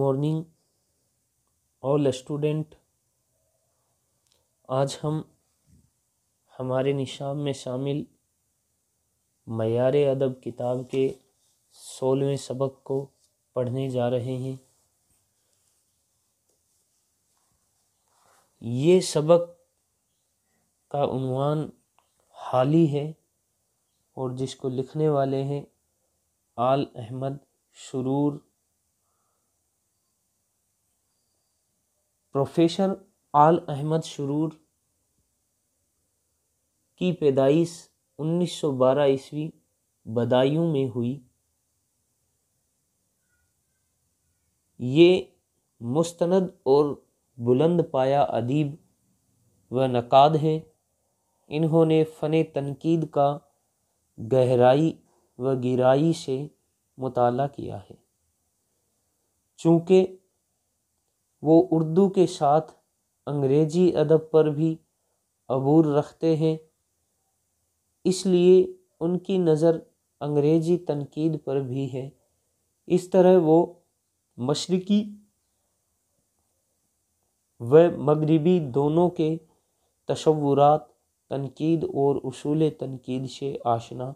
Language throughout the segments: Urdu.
morning all student. آج ہم ہمارے نصاب میں شامل معیار ادب کتاب کے 16ویں سبق کو پڑھنے جا رہے ہیں۔ یہ سبق کا عنوان حالی ہے اور جس کو لکھنے والے ہیں آل احمد سرور۔ پروفیسر آل احمد سرور کی پیدائش 1912 عیسوی بدایوں میں ہوئی۔ یہ مستند اور بلند پایہ ادیب و نقاد ہیں۔ انہوں نے فن تنقید کا گہرائی و گہرائی سے مطالعہ کیا ہے۔ چونکہ وہ اردو کے ساتھ انگریزی ادب پر بھی عبور رکھتے ہیں، اس لیے ان کی نظر انگریزی تنقید پر بھی ہے۔ اس طرح وہ مشرقی و مغربی دونوں کے تصورات تنقید اور اصول تنقید سے آشنا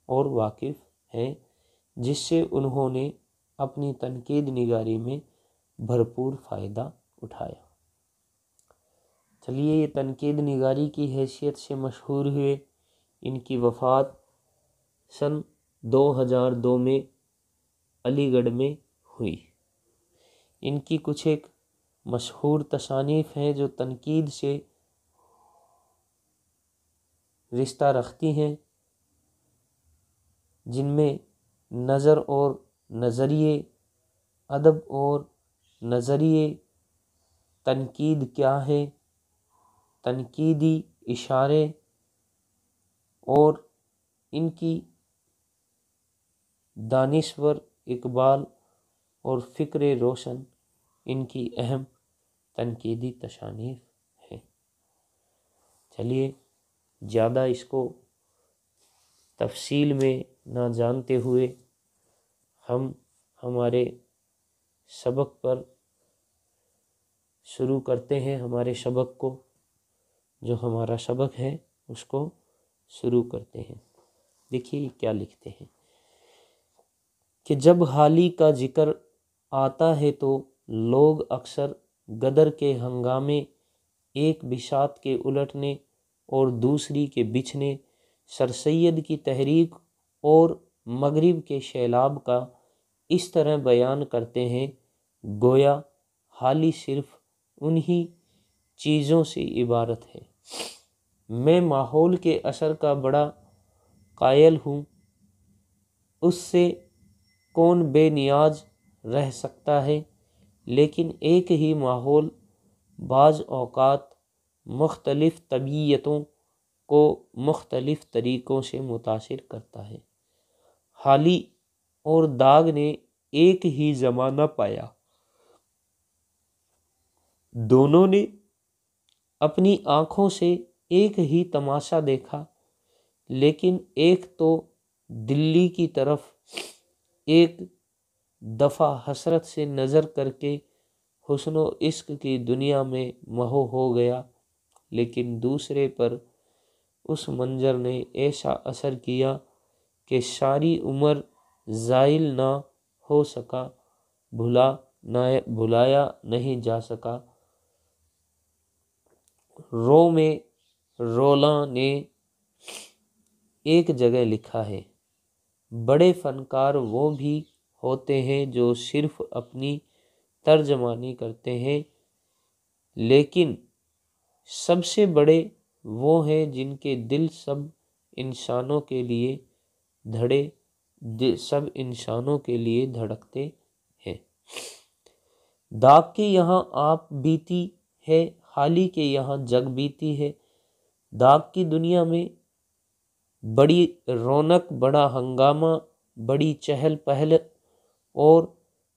اور واقف ہیں، جس سے انہوں نے اپنی تنقید نگاری میں بھرپور فائدہ اٹھایا۔ چلیے، یہ تنقید نگاری کی حیثیت سے مشہور ہوئے۔ ان کی وفات سن 2002 میں علی گڑھ میں ہوئی۔ ان کی کچھ ایک مشہور تصانیف ہیں جو تنقید سے رشتہ رکھتی ہیں، جن میں نظر اور نظریے، ادب اور نظریے، تنقید کیا ہے، تنقیدی اشارے، اور ان کی دانشور اقبال اور فکر روشن ان کی اہم تنقیدی تصانیف ہیں۔ چلیے، زیادہ اس کو تفصیل میں نہ جانتے ہوئے ہم ہمارے سبق پر شروع کرتے ہیں۔ ہمارے سبق کو، جو ہمارا سبق ہے اس کو شروع کرتے ہیں۔ دیکھیے کیا لکھتے ہیں کہ جب حالی کا ذکر آتا ہے تو لوگ اکثر غدر کے ہنگامے، ایک بساط کے الٹنے اور دوسری کے بچھنے، سر سید کی تحریک اور مغرب کے سیلاب کا اس طرح بیان کرتے ہیں گویا حالی صرف انہی چیزوں سے عبارت ہے۔ میں ماحول کے اثر کا بڑا قائل ہوں، اس سے کون بے نیاز رہ سکتا ہے، لیکن ایک ہی ماحول بعض اوقات مختلف طبیعتوں کو مختلف طریقوں سے متاثر کرتا ہے۔ حالی اور داغ نے ایک ہی زمانہ پایا، دونوں نے اپنی آنکھوں سے ایک ہی تماشا دیکھا، لیکن ایک تو دلی کی طرف ایک دفعہ حسرت سے نظر کر کے حسن و عشق کی دنیا میں محو ہو گیا، لیکن دوسرے پر اس منظر نے ایسا اثر کیا کہ ساری عمر زائل نہ ہو سکا، بھلایا نہیں جا سکا۔ میں رولاں نے ایک جگہ لکھا ہے، بڑے فنکار وہ بھی ہوتے ہیں جو صرف اپنی ترجمانی کرتے ہیں، لیکن سب سے بڑے وہ ہیں جن کے دل سب انسانوں کے لیے دھڑکتے ہیں۔ داغ کے یہاں آپ بیتی ہے، حالی کے یہاں جگ بیتی ہے۔ داغ کی دنیا میں بڑی رونق، بڑا ہنگامہ، بڑی چہل پہل اور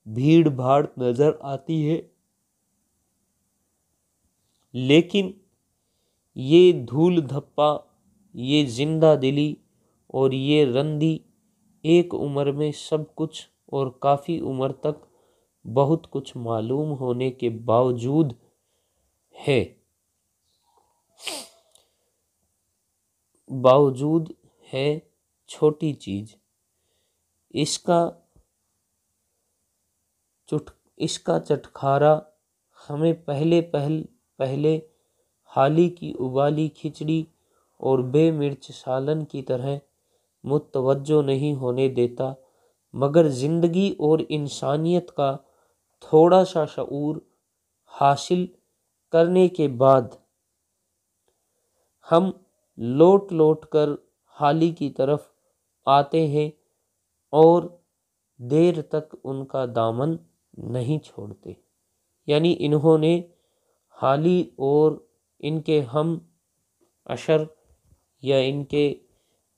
بھیڑ بھاڑ نظر آتی ہے، لیکن یہ دھول دھپا، یہ زندہ دلی اور یہ رندی ایک عمر میں سب کچھ اور کافی عمر تک بہت کچھ معلوم ہونے کے باوجود ہے چھوٹی چیز، اس کا چٹکھارا ہمیں پہلے حالی کی ابالی کھچڑی اور بے مرچ سالن کی طرح متوجہ نہیں ہونے دیتا، مگر زندگی اور انسانیت کا تھوڑا سا شعور حاصل کرنے کے بعد ہم لوٹ کر حالی کی طرف آتے ہیں اور دیر تک ان کا دامن نہیں چھوڑتے۔ یعنی انہوں نے حالی اور ان کے ہم عشر یا ان کے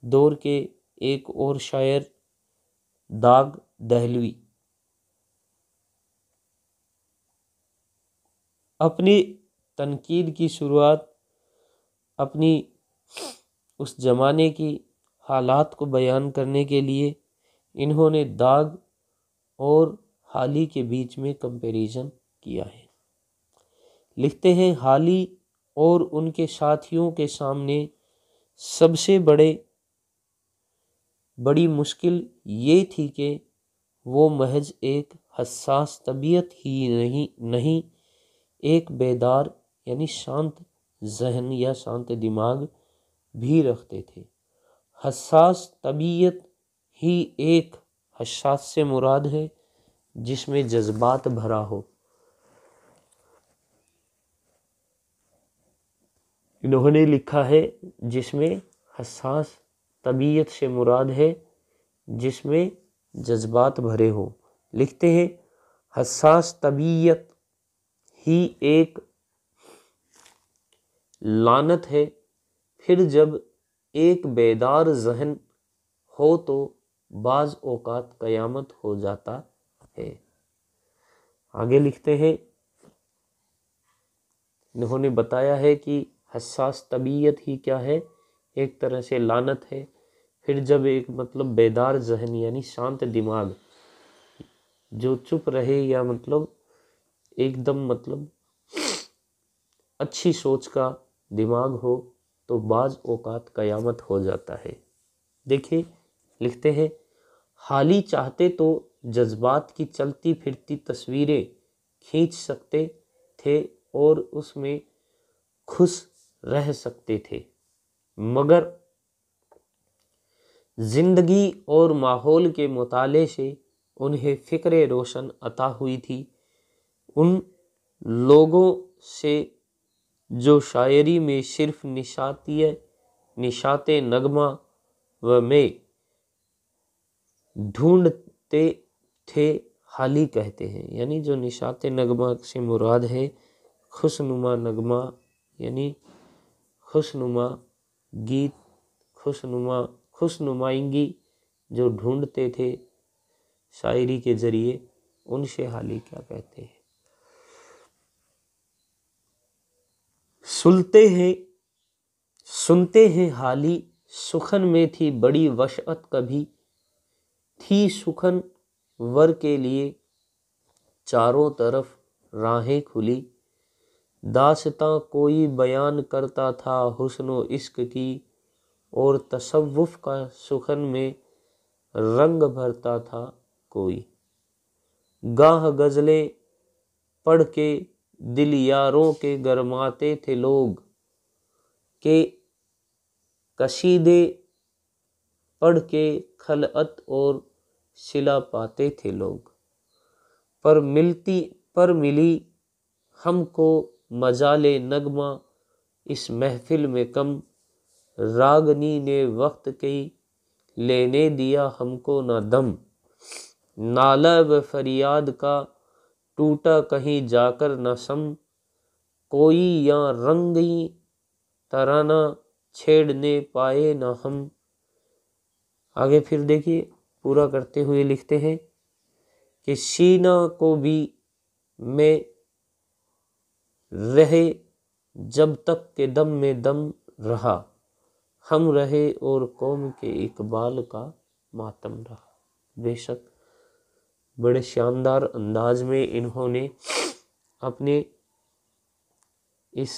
دور کے ایک اور شاعر داغ دہلوی اپنی تنقید کی شروعات اپنی اس زمانے کی حالات کو بیان کرنے کے لیے انہوں نے داغ اور حالی کے بیچ میں کمپیریزن کیا ہے۔ لکھتے ہیں حالی اور ان کے ساتھیوں کے سامنے سب سے بڑی مشکل یہ تھی کہ وہ محض ایک حساس طبیعت ہی نہیں ایک بیدار یعنی شانت ذہن یا شانت دماغ بھی رکھتے تھے۔ حساس طبیعت ہی ایک حساس سے مراد ہے جس میں جذبات بھرا ہو۔ انہوں نے لکھا ہے جس میں حساس طبیعت سے مراد ہے جس میں جذبات بھرے ہو۔ لکھتے ہیں حساس طبیعت ہی ایک لعنت ہے، پھر جب ایک بیدار ذہن ہو تو بعض اوقات قیامت ہو جاتا ہے۔ آگے لکھتے ہیں انہوں نے بتایا ہے کہ حساس طبیعت ہی کیا ہے، ایک طرح سے لعنت ہے، پھر جب ایک بیدار ذہن یعنی شانت دماغ جو چپ رہے یا ایک دم اچھی سوچ کا دماغ ہو تو بعض اوقات قیامت ہو جاتا ہے۔ دیکھیں لکھتے ہیں حالی چاہتے تو جذبات کی چلتی پھرتی تصویریں کھینچ سکتے تھے اور اس میں خوش رہ سکتے تھے، مگر زندگی اور ماحول کے مطالعے سے انہیں فکر روشن عطا ہوئی تھی۔ ان لوگوں سے جو شاعری میں صرف نشاط نغمہ و میں ڈھونڈتے تھے حالی کہتے ہیں، یعنی جو نشاط نغمہ سے مراد ہے خوشنما نغمہ یعنی خوشنما گیت، خوشنمائندگی جو ڈھونڈتے تھے شاعری کے ذریعے، ان سے حالی کیا کہتے ہیں۔ سنتے ہیں حالی سخن میں تھی بڑی وسعت کبھی، تھی سخن ور کے لیے چاروں طرف راہیں کھلی، داستاں کوئی بیان کرتا تھا حسن و عشق کی، اور تصوف کا سخن میں رنگ بھرتا تھا کوئی، گاہ غزلیں پڑھ کے دل یاروں کے گرماتے تھے لوگ، کہ قصیدے پڑھ کے خلعت اور صلہ پاتے تھے لوگ، پر ملی ہم کو مجال نغمہ اس محفل میں کم، راگنی نے وقت کی لینے دیا ہم کو نہ دم، نالہ و فریاد کا ٹوٹا کہیں جا کر نہ سم، کوئی یاں رنگیں ترانہ چھیڑنے پائے نہ ہم۔ آگے پھر دیکھیے پورا کرتے ہوئے لکھتے ہیں کہ سینہ کو بھی میں رہے جب تک کہ دم میں دم رہا، ہم رہے اور قوم کے اقبال کا ماتم رہا۔ بے شک بڑے شاندار انداز میں انہوں نے اپنے اس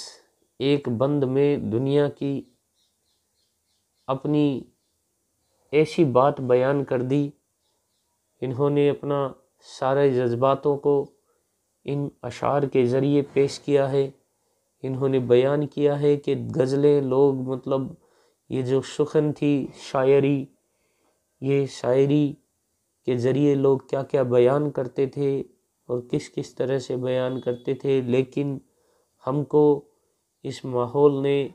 ایک بند میں دنیا کی اپنی ایسی بات بیان کر دی. انہوں نے اپنا سارے جذباتوں کو ان اشعار کے ذریعے پیش کیا ہے. انہوں نے بیان کیا ہے کہ غزلیں لوگ مطلب یہ جو سخن تھی شاعری، یہ شاعری کے ذریعے لوگ کیا کیا بیان کرتے تھے اور کس کس طرح سے بیان کرتے تھے، لیکن ہم کو اس ماحول نے،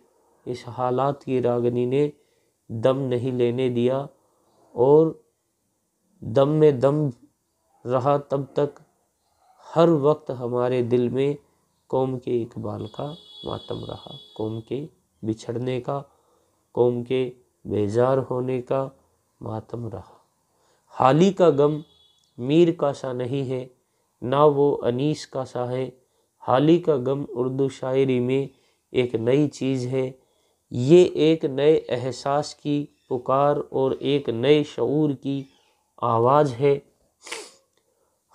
اس حالات کی راگنی نے دم نہیں لینے دیا اور دم میں دم رہا تب تک ہر وقت ہمارے دل میں قوم کے اقبال کا ماتم رہا، قوم کے بچھڑنے کا، قوم کے بیزار ہونے کا ماتم رہا. حالی کا غم میر کا سا نہیں ہے، نہ وہ انیس کا سا ہے. حالی کا غم اردو شاعری میں ایک نئی چیز ہے، یہ ایک نئے احساس کی پکار اور ایک نئے شعور کی آواز ہے.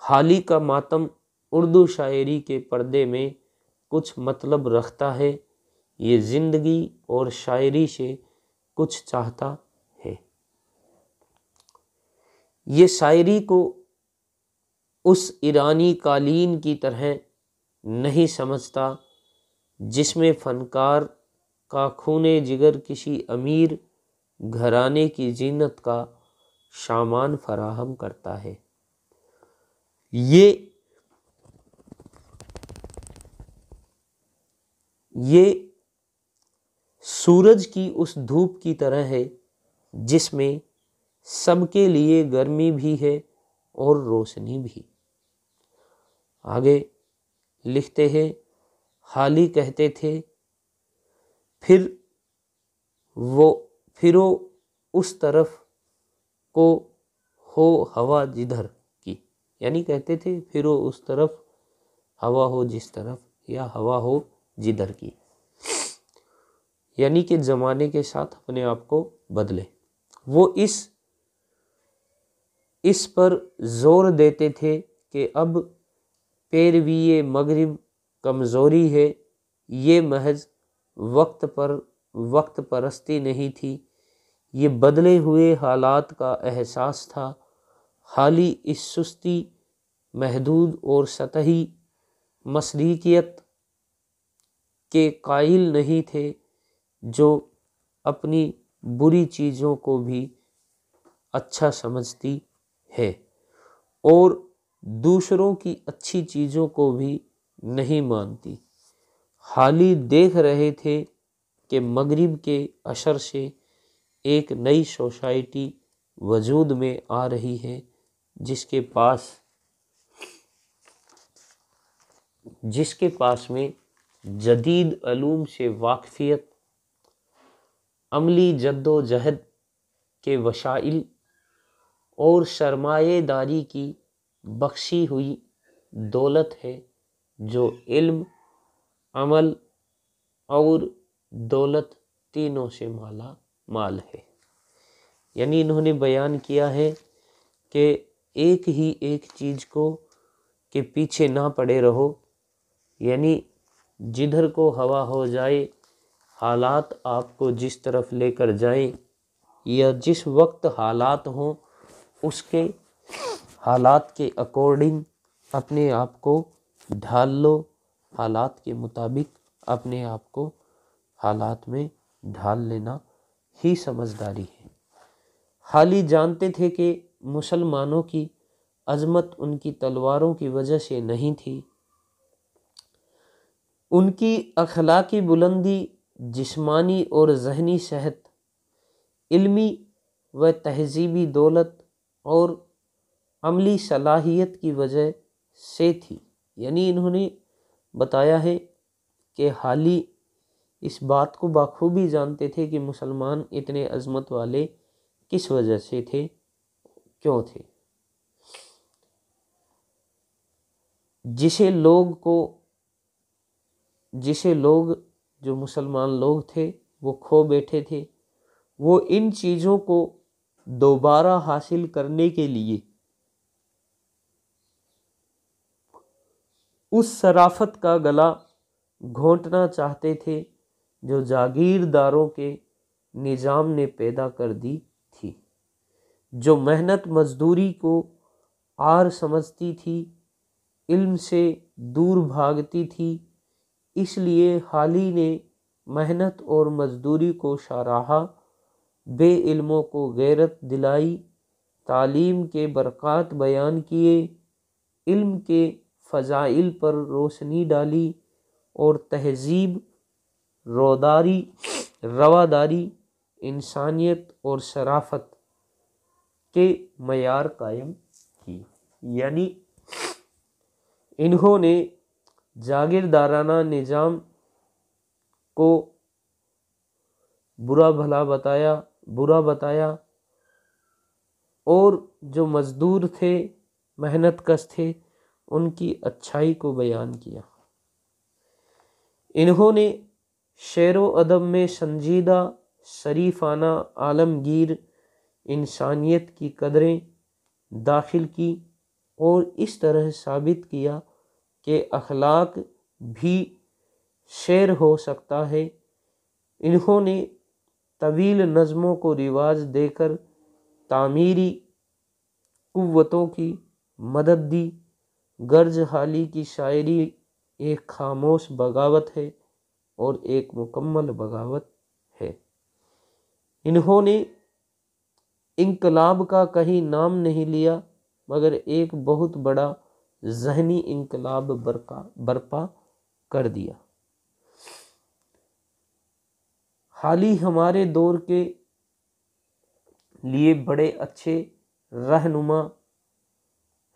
حالی کا ماتم اردو شاعری کے پردے میں کچھ مطلب رکھتا ہے، یہ زندگی اور شاعری سے کچھ چاہتا ہے. یہ شاعری کو اس ایرانی قالین کی طرح نہیں سمجھتا جس میں فنکار کا خون جگر کسی امیر گھرانے کی زینت کا سامان فراہم کرتا ہے. یہ سورج کی اس دھوپ کی طرح ہے جس میں سب کے لیے گرمی بھی ہے اور روشنی بھی. آگے لکھتے ہیں، حالی کہتے تھے پھرو اس طرف کو ہو ہوا جدھر کی، یعنی کہتے تھے پھرو اس طرف ہوا ہو جس طرف، یا ہوا ہو جدھر کی، یعنی کہ زمانے کے ساتھ اپنے آپ کو بدلے. وہ اس پر زور دیتے تھے کہ اب پیروی مغرب کمزوری ہے، یہ محض وقت پرستی نہیں تھی، یہ بدلے ہوئے حالات کا احساس تھا. حالی اس سستی، محدود اور سطحی مشرقیت کے قائل نہیں تھے جو اپنی بری چیزوں کو بھی اچھا سمجھتی ہے اور دوسروں کی اچھی چیزوں کو بھی نہیں مانتی. حالی دیکھ رہے تھے کہ مغرب کے اثر سے ایک نئی سوسائٹی وجود میں آ رہی ہے جس کے پاس میں جدید علوم سے واقفیت، عملی جد و جہد کے وسائل اور سرمایہ داری کی بخشی ہوئی دولت ہے، جو علم، عمل اور دولت تینوں سے مالا مال ہے. یعنی انہوں نے بیان کیا ہے کہ ایک چیز کو کے پیچھے نہ پڑے رہو، یعنی جدھر کو ہوا ہو جائے، حالات آپ کو جس طرف لے کر جائیں یا جس وقت حالات ہوں اس کے حالات کے اکارڈنگ اپنے آپ کو ڈھال لو. حالات کے مطابق اپنے آپ کو حالات میں ڈھال لینا ہی سمجھداری ہے. حالی جانتے تھے کہ مسلمانوں کی عظمت ان کی تلواروں کی وجہ سے نہیں تھی، ان کی اخلاقی بلندی، جسمانی اور ذہنی صحت، علمی و تہذیبی دولت اور عملی صلاحیت کی وجہ سے تھی. یعنی انہوں نے بتایا ہے کہ حالی اس بات کو بخوبی جانتے تھے کہ مسلمان اتنے عظمت والے کس وجہ سے تھے، کیوں تھے. جسے لوگ جو مسلمان لوگ تھے وہ کھو بیٹھے تھے، وہ ان چیزوں کو دوبارہ حاصل کرنے کے لیے اس شرافت کا گلا گھونٹنا چاہتے تھے جو جاگیرداروں کے نظام نے پیدا کر دی تھی، جو محنت مزدوری کو عار سمجھتی تھی، علم سے دور بھاگتی تھی۔ اس لیے حالی نے محنت اور مزدوری کو سراہا، بے علموں کو غیرت دلائی، تعلیم کے برکات بیان کیے، علم کے فضائل پر روشنی ڈالی اور تہذیب، رواداری، انسانیت اور شرافت کے معیار قائم کی۔ یعنی انہوں نے جاگیردارانہ نظام کو برا بتایا اور جو مزدور تھے، محنت کش تھے، ان کی اچھائی کو بیان کیا۔ انہوں نے شعر و ادب میں سنجیدہ، شریفانہ، عالمگیر انسانیت کی قدریں داخل کی اور اس طرح ثابت کیا کہ اخلاق بھی شعر ہو سکتا ہے۔ انہوں نے طویل نظموں کو رواج دے کر تعمیری قوتوں کی مدد دی۔ گرج حالی کی شاعری ایک خاموش بغاوت ہے اور ایک مکمل بغاوت ہے۔ انہوں نے انقلاب کا کہیں نام نہیں لیا، مگر ایک بہت بڑا ذہنی انقلاب برپا کر دیا۔ حالی ہمارے دور کے لیے بڑے اچھے رہنما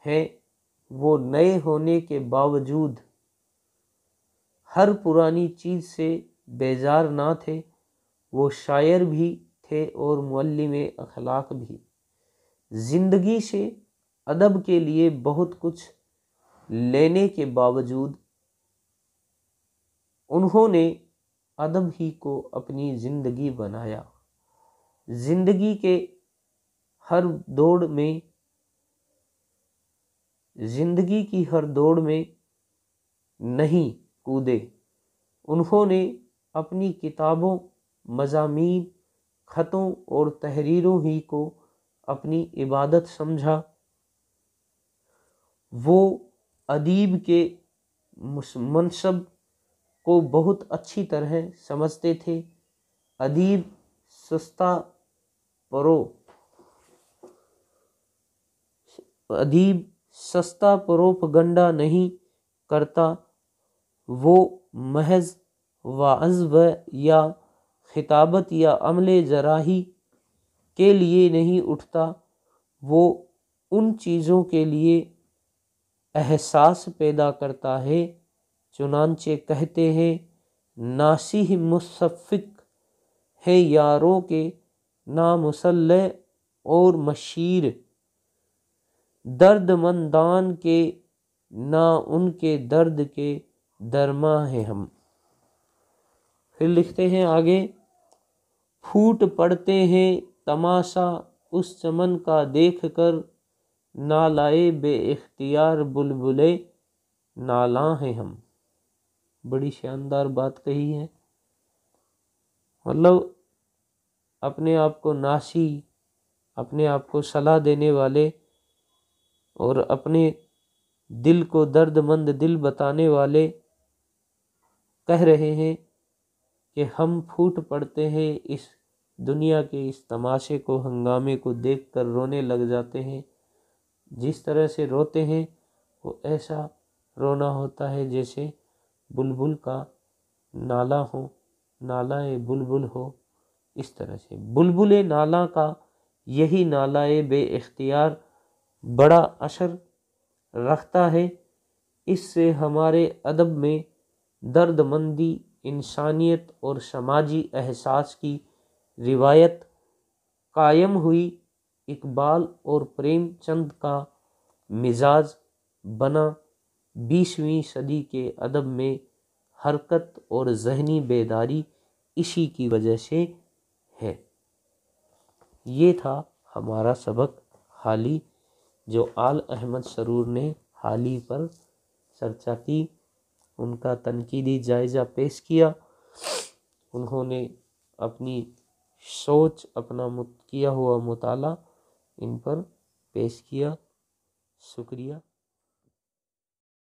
ہیں۔ وہ نئے ہونے کے باوجود ہر پرانی چیز سے بیزار نہ تھے۔ وہ شاعر بھی تھے اور معلم اخلاق بھی۔ زندگی سے ادب کے لیے بہت کچھ لینے کے باوجود انہوں نے ادب ہی کو اپنی زندگی بنایا۔ زندگی کی ہر دوڑ میں نہیں کودے۔ انہوں نے اپنی کتابوں، مضامین، خطوں اور تحریروں ہی کو اپنی عبادت سمجھا۔ وہ ادیب کے منصب کو بہت اچھی طرح سمجھتے تھے۔ ادیب سستا پروپگنڈا نہیں کرتا۔ وہ محض وعظ یا خطابت یا عمل جراحی کے لیے نہیں اٹھتا، وہ ان چیزوں کے لیے احساس پیدا کرتا ہے۔ چنانچہ کہتے ہیں، ناصح مصفق ہے یاروں کے نامصلح اور مشیر، درد مندان کے نہ ان کے درد کے درماں ہیں ہم۔ پھر لکھتے ہیں آگے، پھوٹ پڑتے ہیں تماشا اس چمن کا دیکھ کر، نالائے بے اختیار بلبلے نالاں ہیں ہم۔ بڑی شاندار بات کہی ہے۔ مطلب اپنے آپ کو ناصح، اپنے آپ کو صلاح دینے والے اور اپنے دل کو درد مند دل بتانے والے کہہ رہے ہیں کہ ہم پھوٹ پڑتے ہیں اس دنیا کے اس تماشے کو، ہنگامے کو دیکھ کر رونے لگ جاتے ہیں۔ جس طرح سے روتے ہیں وہ ایسا رونا ہوتا ہے جیسے بلبل کا نالہ ہو، نالہ بلبل ہو۔ اس طرح سے بلبل نالہ کا یہی نالہ بے اختیار بڑا اثر رکھتا ہے۔ اس سے ہمارے ادب میں درد مندی، انسانیت اور سماجی احساس کی روایت قائم ہوئی۔ اقبال اور پریم چند کا مزاج بنا 20ویں صدی کے ادب میں حرکت اور ذہنی بیداری اسی کی وجہ سے ہے۔ یہ تھا ہمارا سبق حالی، جو آل احمد سرور نے حالی پر چرچا کی، ان کا تنقیدی جائزہ پیش کیا، انہوں نے اپنی سوچ، اپنا کیا ہوا مطالعہ ان پر پیش کیا۔ شکریہ۔